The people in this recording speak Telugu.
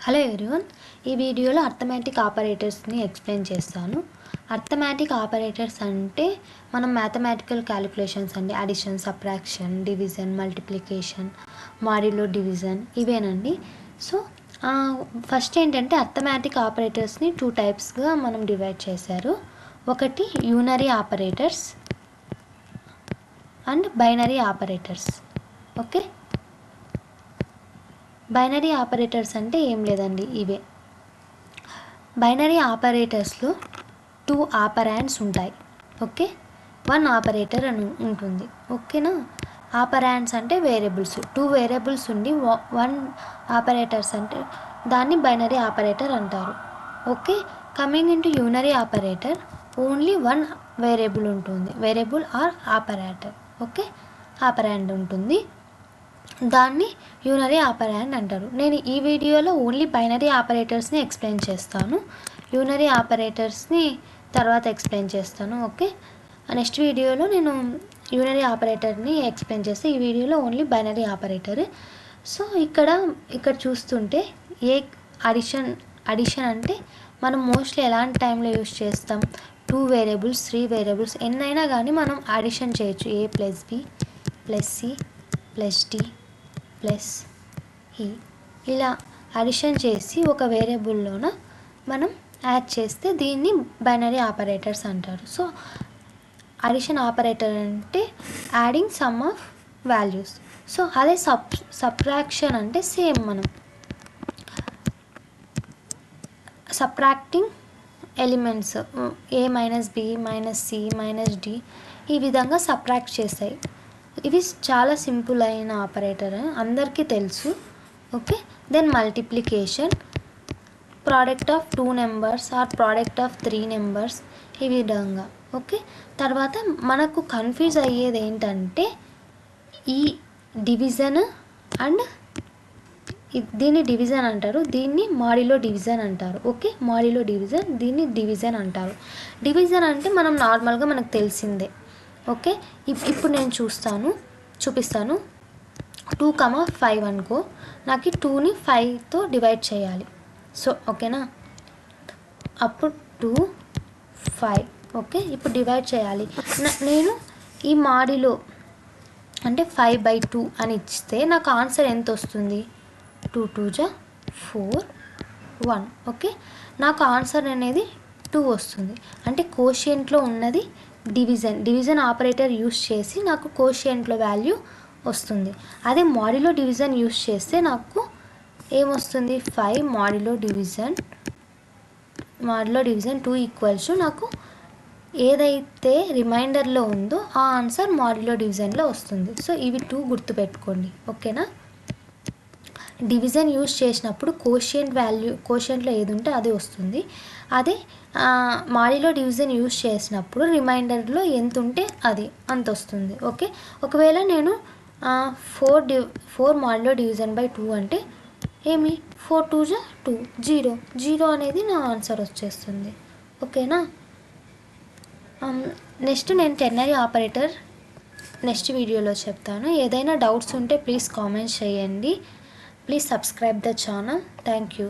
హలో ఎవ్రీవన్, ఈ వీడియోలో అర్థమెటిక్ ఆపరేటర్స్ని ఎక్స్ప్లెయిన్ చేస్తాను. అర్థమెటిక్ ఆపరేటర్స్ అంటే మనం మ్యాథమెటికల్ క్యాలిక్యులేషన్స్ అండి, addition, subtraction, division, multiplication, modulo division ఇవేనండి. సో ఫస్ట్ ఏంటంటే అర్థమెటిక్ ఆపరేటర్స్ని 2 టైప్స్గా మనం డివైడ్ చేశారు. ఒకటి unary operators and binary operators. Okay, binary operators అంటే ఏం లేదండి, ఇవే. బైనరీ ఆపరేటర్స్లో 2 ఆపరాండ్స్ ఉంటాయి. ఓకే, 1 ఆపరేటర్ అని ఉంటుంది. ఓకేనా. ఆపరాండ్స్ అంటే వేరియబుల్స్, 2 వేరియబుల్స్ ఉండి 1 ఆపరేటర్స్ అంటే దాన్ని బైనరీ ఆపరేటర్ అంటారు. Okay, coming into unary operator, only 1 variable ఉంటుంది, variable or operator. Okay, operand ఉంటుంది, దాన్ని యూనరీ ఆపరాండ్ అంటారు. నేను ఈ వీడియోలో ఓన్లీ బైనరీ ఆపరేటర్స్ని ఎక్స్ప్లెయిన్ చేస్తాను, యూనరీ ఆపరేటర్స్ని తర్వాత ఎక్స్ప్లెయిన్ చేస్తాను. ఓకే, నెక్స్ట్ వీడియోలో నేను యూనరీ ఆపరేటర్ని ఎక్స్ప్లెయిన్ చేస్తే, ఈ వీడియోలో ఓన్లీ బైనరీ ఆపరేటర్. సో ఇక్కడ చూస్తుంటే ఏ అడిషన్ అంటే మనం మోస్ట్లీ ఎలాంటి టైంలో యూస్ చేస్తాం, 2 వేరియబుల్స్ 3 వేరియబుల్స్ ఎన్నైనా కానీ మనం అడిషన్ చేయొచ్చు. A plus B plus C plus D plus E, ఇలా అడిషన్ చేసి ఒక వేరియబుల్లోన మనం యాడ్ చేస్తే దీన్ని బైనరీ ఆపరేటర్స్ అంటారు. సో అడిషన్ ఆపరేటర్ అంటే adding sum of values. So అదే సబ్ట్రాక్షన్ అంటే సేమ్, మనం subtracting elements A minus B minus C minus D ఈ విధంగా సబ్ట్రాక్ట్ చేస్తాయి. ఇవి చాలా సింపుల్ అయిన ఆపరేటర్, అందరికీ తెలుసు. Okay, then multiplication, product of 2 numbers or product of 3 numbers, ఈ విధంగా. ఓకే, తర్వాత మనకు కన్ఫ్యూజ్ అయ్యేది ఏంటంటే ఈ డివిజన్ అండ్ దీన్ని డివిజన్ అంటారు, దీన్ని మాడ్యులో డివిజన్ అంటారు. ఓకే, మాడ్యులో డివిజన్, దీన్ని డివిజన్ అంటారు. డివిజన్ అంటే మనం నార్మల్గా మనకు తెలిసిందే. ఓకే, ఇప్పుడు నేను చూపిస్తాను. 2,5 అనుకో, నాకు 2ని 5తో డివైడ్ చేయాలి. సో ఓకేనా, అప్పుడు 2 5. ఓకే, ఇప్పుడు డివైడ్ చేయాలి. నేను ఈ మాడ్యులో అంటే 5/2 అని ఇస్తే నాకు ఆన్సర్ ఎంత వస్తుంది, 2 2 జా 4 1. ఓకే, నాకు ఆన్సర్ అనేది 2 వస్తుంది. అంటే కోషియంట్లో ఉన్నది డివిజన్ ఆపరేటర్ యూస్ చేసి నాకు కోషియంట్లో వాల్యూ వస్తుంది. అదే మాడ్యులో డివిజన్ యూస్ చేస్తే నాకు ఏమొస్తుంది, 5 మాడ్యులో డివిజన్ 2 ఈక్వల్స్ నాకు ఏదైతే రిమైండర్లో ఉందో ఆ ఆన్సర్ మాడ్యులో డివిజన్లో వస్తుంది. సో ఇవి 2 గుర్తుపెట్టుకోండి. ఓకేనా. డివిజన్ యూస్ చేసినప్పుడు కోషియంట్లో ఏది ఉంటే అది వస్తుంది. అదే మాడ్యులో డివిజన్ యూస్ చేసినప్పుడు రిమైండర్లో ఎంత ఉంటే అది అంత వస్తుంది. ఓకే, ఒకవేళ నేను 4 మాడ్యులో డివిజన్ బై 2 అంటే ఏమి, 4 2 జా 2 0 అనేది నా ఆన్సర్ వచ్చేస్తుంది. ఓకేనా. నెక్స్ట్ నేను టెర్నరీ ఆపరేటర్ నెక్స్ట్ వీడియోలో చెప్తాను. ఏదైనా డౌట్స్ ఉంటే ప్లీజ్ కామెంట్స్ చేయండి. Please subscribe the channel. Thank you.